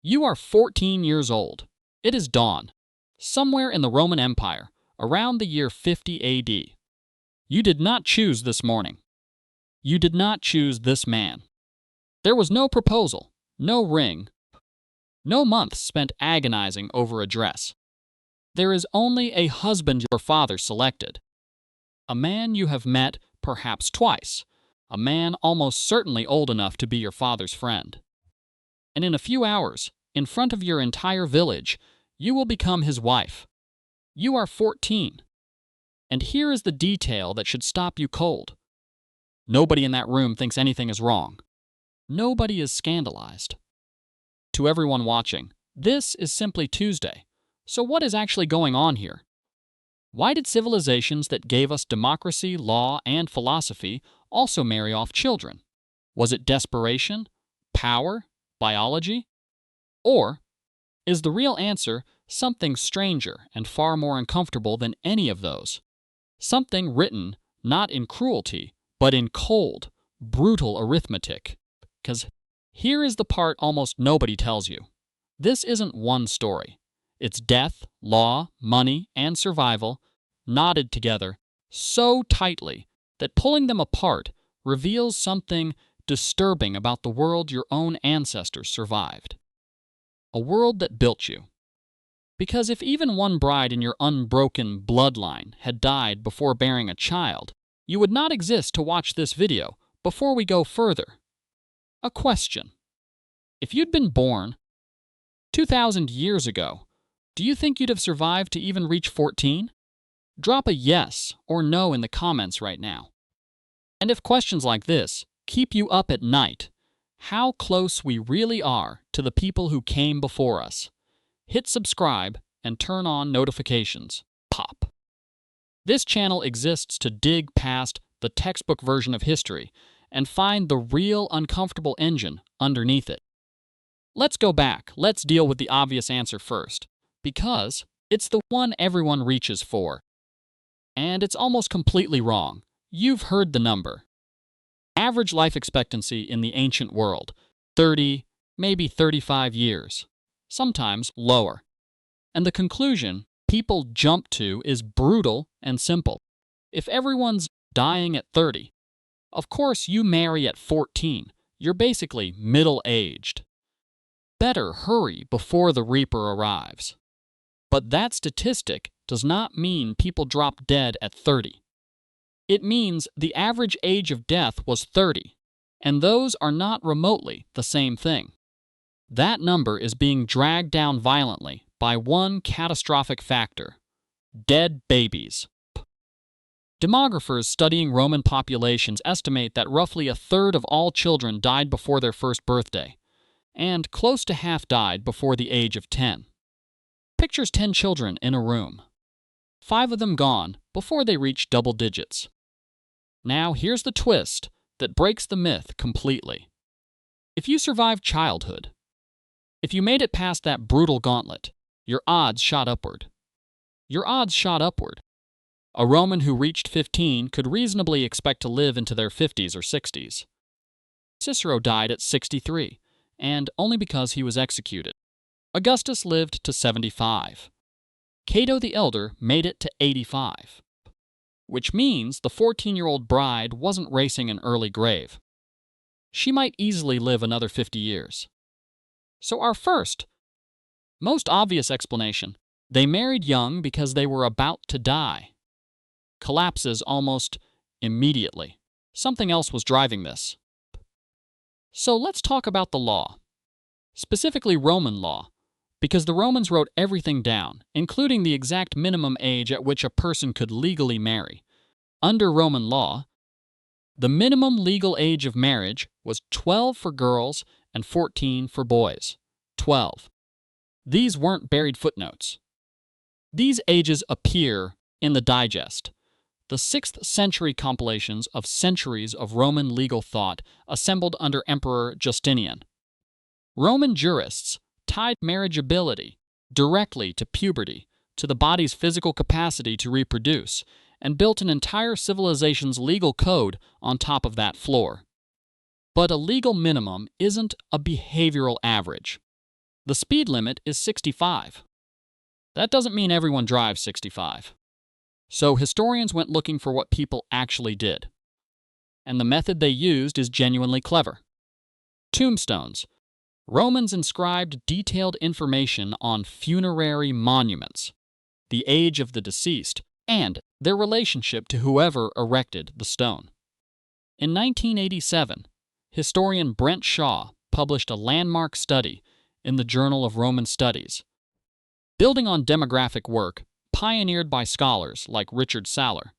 You are 14 years old. It is dawn, somewhere in the Roman Empire, around the year 50 AD. You did not choose this morning. You did not choose this man. There was no proposal, no ring, no months spent agonizing over a dress. There is only a husband your father selected. A man you have met perhaps twice, a man almost certainly old enough to be your father's friend. And in a few hours, in front of your entire village, you will become his wife. You are 14. And here is the detail that should stop you cold. Nobody in that room thinks anything is wrong. Nobody is scandalized. To everyone watching, this is simply Tuesday. So what is actually going on here? Why did civilizations that gave us democracy, law, and philosophy also marry off children? Was it desperation, power, biology? Or is the real answer something stranger and far more uncomfortable than any of those? Something written not in cruelty, but in cold, brutal arithmetic. Because here is the part almost nobody tells you. This isn't one story. It's death, law, money, and survival knotted together so tightly that pulling them apart reveals something disturbing about the world your own ancestors survived. A world that built you. Because if even one bride in your unbroken bloodline had died before bearing a child, you would not exist to watch this video. Before we go further, a question. If you'd been born 2,000 years ago, do you think you'd have survived to even reach 14? Drop a yes or no in the comments right now. And if questions like this keep you up at night, how close we really are to the people who came before us, hit subscribe and turn on notifications. Pop. This channel exists to dig past the textbook version of history and find the real uncomfortable engine underneath it. Let's go back. Let's deal with the obvious answer first, because it's the one everyone reaches for. And it's almost completely wrong. You've heard the number. Average life expectancy in the ancient world, 30, maybe 35 years, sometimes lower. And the conclusion people jump to is brutal and simple. If everyone's dying at 30, of course you marry at 14. You're basically middle-aged. Better hurry before the reaper arrives. But that statistic does not mean people drop dead at 30. It means the average age of death was 30, and those are not remotely the same thing. That number is being dragged down violently by one catastrophic factor: dead babies. Demographers studying Roman populations estimate that roughly a third of all children died before their first birthday, and close to half died before the age of 10. Pictures 10 children in a room. 5 of them gone before they reach double digits. Now here's the twist that breaks the myth completely. If you survived childhood, if you made it past that brutal gauntlet, your odds shot upward. Your odds shot upward. A Roman who reached 15 could reasonably expect to live into their 50s or 60s. Cicero died at 63, and only because he was executed. Augustus lived to 75. Cato the Elder made it to 85. Which means the 14-year-old bride wasn't racing an early grave. She might easily live another 50 years. So our first, most obvious explanation, they married young because they were about to die, collapses almost immediately. Something else was driving this. So let's talk about the law, specifically Roman law, because the Romans wrote everything down, including the exact minimum age at which a person could legally marry. Under Roman law, the minimum legal age of marriage was 12 for girls and 14 for boys. 12. These weren't buried footnotes. These ages appear in the Digest, the 6th century compilations of centuries of Roman legal thought assembled under Emperor Justinian. Roman jurists tied marriageability directly to puberty, to the body's physical capacity to reproduce, and built an entire civilization's legal code on top of that floor. But a legal minimum isn't a behavioral average. The speed limit is 65. That doesn't mean everyone drives 65. So historians went looking for what people actually did. And the method they used is genuinely clever. Tombstones. Romans inscribed detailed information on funerary monuments, the age of the deceased, and their relationship to whoever erected the stone. In 1987, historian Brent Shaw published a landmark study in the Journal of Roman Studies. Building on demographic work pioneered by scholars like Richard Saller,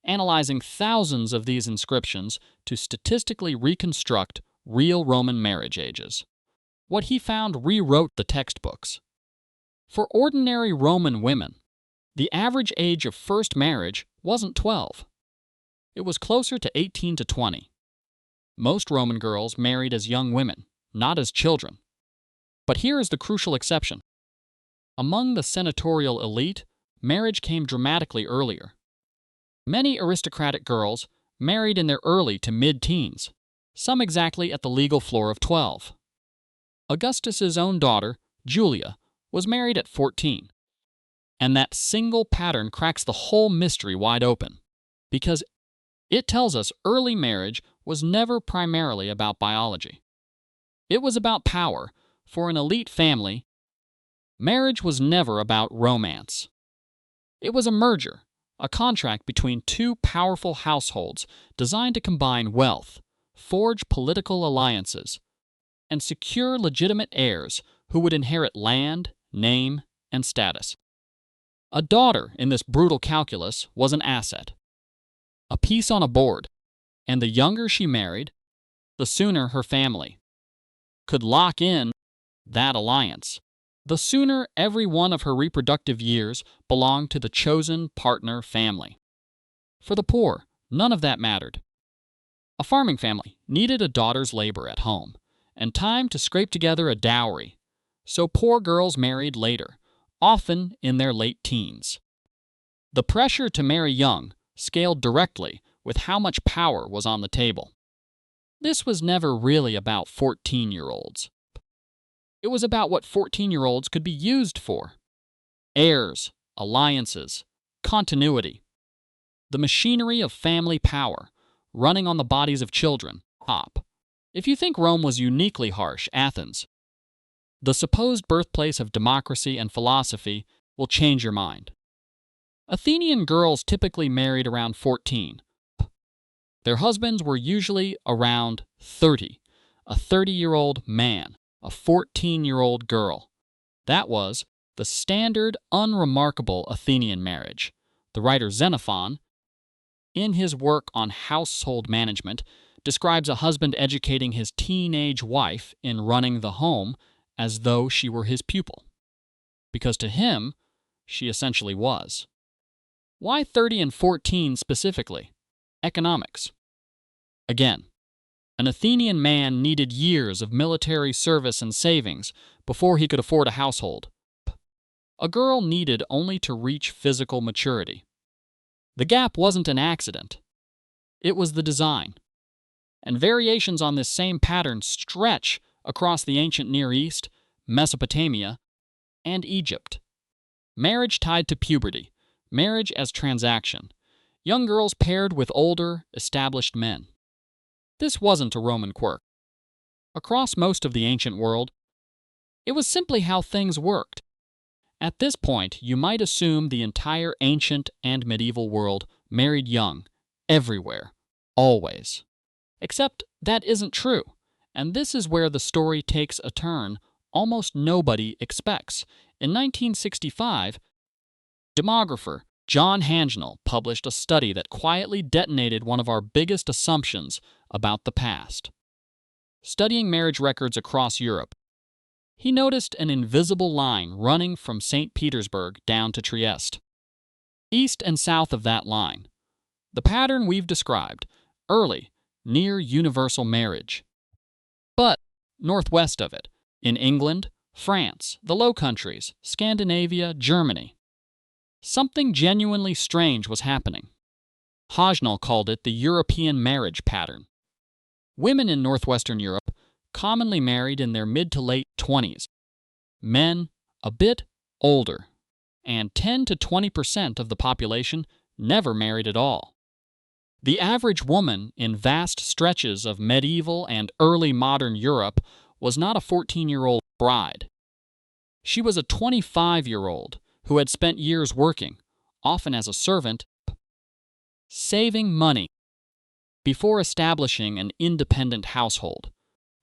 analyzing thousands of these inscriptions to statistically reconstruct real Roman marriage ages. What he found rewrote the textbooks. For ordinary Roman women, the average age of first marriage wasn't 12. It was closer to 18 to 20. Most Roman girls married as young women, not as children. But here is the crucial exception. Among the senatorial elite, marriage came dramatically earlier. Many aristocratic girls married in their early to mid-teens, some exactly at the legal floor of 12. Augustus's own daughter, Julia, was married at 14. And that single pattern cracks the whole mystery wide open, because it tells us early marriage was never primarily about biology. It was about power. For an elite family, marriage was never about romance. It was a merger, a contract between two powerful households designed to combine wealth, forge political alliances, and secure legitimate heirs who would inherit land, name, and status. A daughter in this brutal calculus was an asset, a piece on a board, and the younger she married, the sooner her family could lock in that alliance. The sooner every one of her reproductive years belonged to the chosen partner family. For the poor, none of that mattered. A farming family needed a daughter's labor at home and time to scrape together a dowry, so poor girls married later, often in their late teens. The pressure to marry young scaled directly with how much power was on the table. This was never really about 14-year-olds. It was about what 14-year-olds could be used for. Heirs, alliances, continuity. The machinery of family power, running on the bodies of children, top. If you think Rome was uniquely harsh, Athens, the supposed birthplace of democracy and philosophy, will change your mind. Athenian girls typically married around 14. Their husbands were usually around 30, a 30-year-old man, a 14-year-old girl. That was the standard, unremarkable Athenian marriage. The writer Xenophon, in his work on household management, describes a husband educating his teenage wife in running the home as though she were his pupil, because to him, she essentially was. Why 30 and 14 specifically? Economics. Again, an Athenian man needed years of military service and savings before he could afford a household. A girl needed only to reach physical maturity. The gap wasn't an accident. It was the design. And variations on this same pattern stretch across the ancient Near East, Mesopotamia, and Egypt. Marriage tied to puberty, marriage as transaction, young girls paired with older, established men. This wasn't a Roman quirk. Across most of the ancient world, it was simply how things worked. At this point, you might assume the entire ancient and medieval world married young, everywhere, always. Except that isn't true, and this is where the story takes a turn almost nobody expects. In 1965, demographer John Hangenal published a study that quietly detonated one of our biggest assumptions about the past. Studying marriage records across Europe, he noticed an invisible line running from St. Petersburg down to Trieste. East and south of that line, the pattern we've described, early, near universal marriage. But northwest of it, in England, France, the Low Countries, Scandinavia, Germany, something genuinely strange was happening. Hangenal called it the European marriage pattern. Women in northwestern Europe commonly married in their mid to late 20s. men a bit older, and 10 to 20% of the population never married at all. The average woman in vast stretches of medieval and early modern Europe was not a 14-year-old bride. She was a 25-year-old who had spent years working, often as a servant, saving money before establishing an independent household.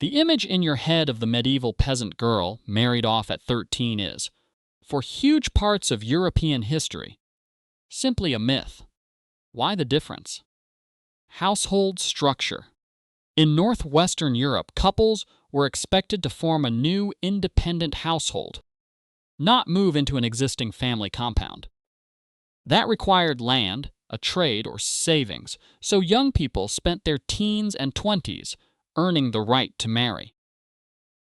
The image in your head of the medieval peasant girl married off at 13 is, for huge parts of European history, simply a myth. Why the difference? Household structure. In northwestern Europe, couples were expected to form a new independent household, not move into an existing family compound. That required land, a trade, or savings, so young people spent their teens and 20s earning the right to marry.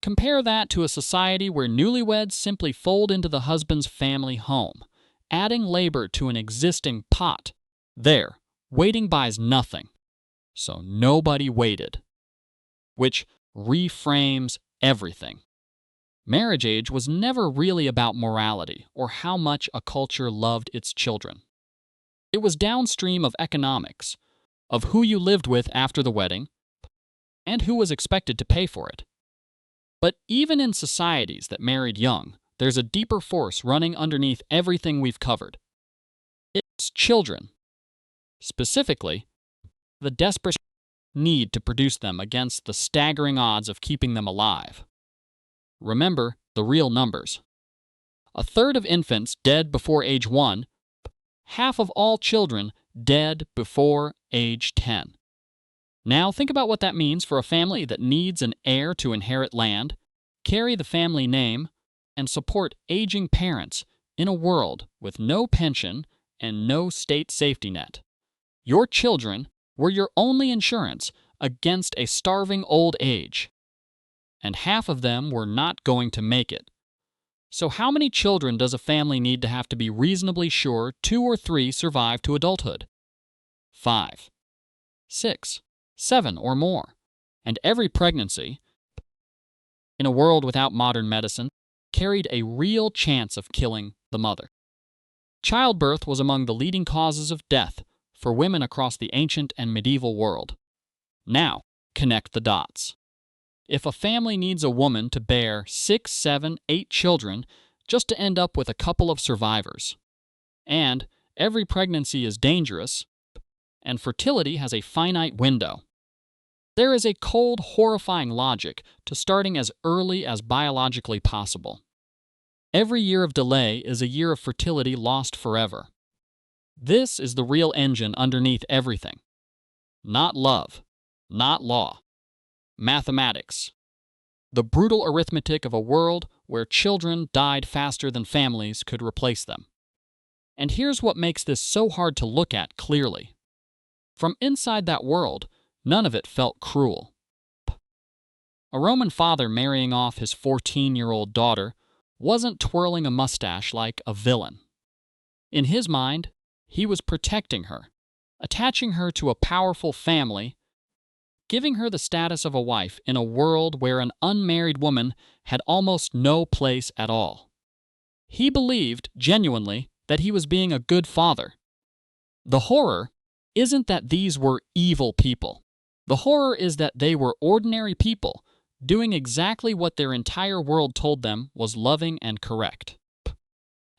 Compare that to a society where newlyweds simply fold into the husband's family home, adding labor to an existing pot. There, waiting buys nothing, so nobody waited, which reframes everything. Marriage age was never really about morality or how much a culture loved its children. It was downstream of economics, of who you lived with after the wedding, and who was expected to pay for it. But even in societies that married young, there's a deeper force running underneath everything we've covered. It's children. Specifically, the desperate need to produce them against the staggering odds of keeping them alive. Remember the real numbers. A third of infants dead before age 1, half of all children dead before age 10. Now think about what that means for a family that needs an heir to inherit land, carry the family name, and support aging parents in a world with no pension and no state safety net. Your children were your only insurance against a starving old age, and half of them were not going to make it. So how many children does a family need to have to be reasonably sure 2 or 3 survive to adulthood? 5, 6, 7 or more. And every pregnancy, in a world without modern medicine, carried a real chance of killing the mother. Childbirth was among the leading causes of death for women across the ancient and medieval world. Now, connect the dots. If a family needs a woman to bear 6, 7, 8 children just to end up with a couple of survivors, and every pregnancy is dangerous, and fertility has a finite window, there is a cold, horrifying logic to starting as early as biologically possible. Every year of delay is a year of fertility lost forever. This is the real engine underneath everything. Not love, not law. Mathematics. The brutal arithmetic of a world where children died faster than families could replace them. And here's what makes this so hard to look at clearly. From inside that world, none of it felt cruel. A Roman father marrying off his 14-year-old daughter wasn't twirling a mustache like a villain. In his mind, he was protecting her, attaching her to a powerful family, giving her the status of a wife in a world where an unmarried woman had almost no place at all. He believed, genuinely, that he was being a good father. The horror isn't that these were evil people. The horror is that they were ordinary people doing exactly what their entire world told them was loving and correct.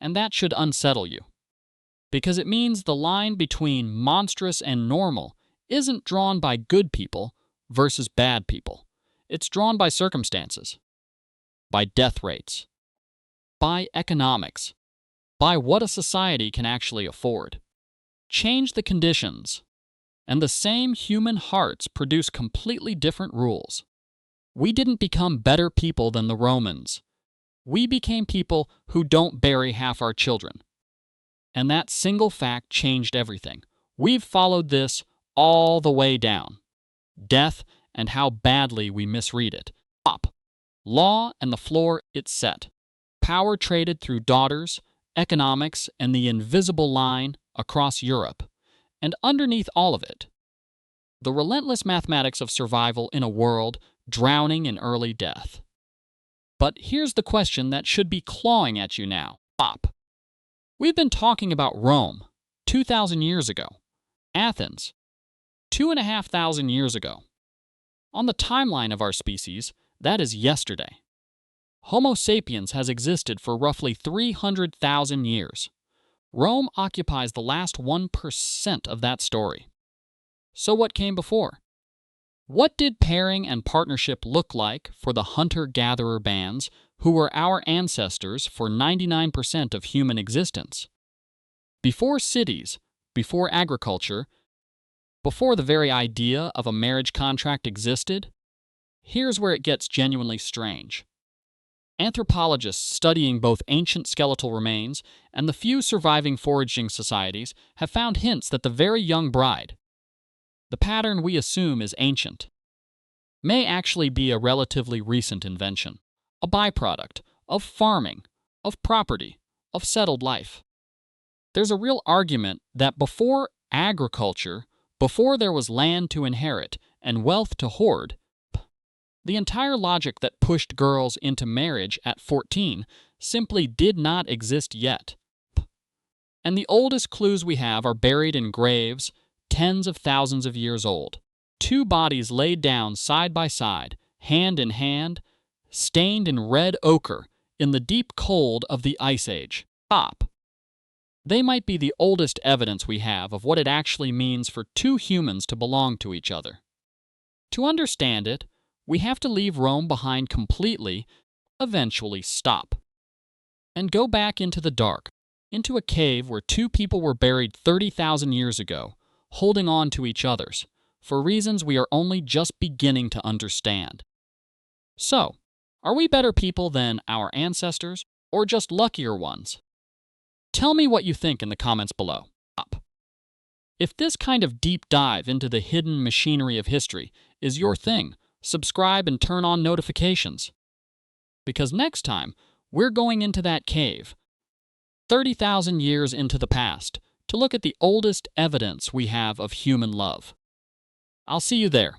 And that should unsettle you, because it means the line between monstrous and normal isn't drawn by good people versus bad people. It's drawn by circumstances, by death rates, by economics, by what a society can actually afford. Change the conditions, and the same human hearts produce completely different rules. We didn't become better people than the Romans. We became people who don't bury half our children. And that single fact changed everything. We've followed this all the way down. Death and how badly we misread it. Top. Law and the floor it's set. Power traded through daughters, economics, and the invisible line across Europe. And underneath all of it, the relentless mathematics of survival in a world drowning in early death. But here's the question that should be clawing at you now. Stop. We've been talking about Rome, 2,000 years ago. Athens, 2,500 years ago. On the timeline of our species, that is yesterday. Homo sapiens has existed for roughly 300,000 years. Rome occupies the last 1% of that story. So what came before? What did pairing and partnership look like for the hunter-gatherer bands who were our ancestors for 99% of human existence? Before cities, before agriculture, before the very idea of a marriage contract existed, here's where it gets genuinely strange. Anthropologists studying both ancient skeletal remains and the few surviving foraging societies have found hints that the very young bride, the pattern we assume is ancient, may actually be a relatively recent invention, a byproduct of farming, of property, of settled life. There's a real argument that before agriculture, before there was land to inherit and wealth to hoard, the entire logic that pushed girls into marriage at 14 simply did not exist yet. And the oldest clues we have are buried in graves tens of thousands of years old. Two bodies laid down side by side, hand in hand, stained in red ochre in the deep cold of the Ice Age. Stop. They might be the oldest evidence we have of what it actually means for two humans to belong to each other. To understand it, we have to leave Rome behind completely, eventually stop, and go back into the dark, into a cave where two people were buried 30,000 years ago, holding on to each other's, for reasons we are only just beginning to understand. So, are we better people than our ancestors, or just luckier ones? Tell me what you think in the comments below. If this kind of deep dive into the hidden machinery of history is your thing, subscribe and turn on notifications. Because next time, we're going into that cave, 30,000 years into the past, to look at the oldest evidence we have of human love. I'll see you there.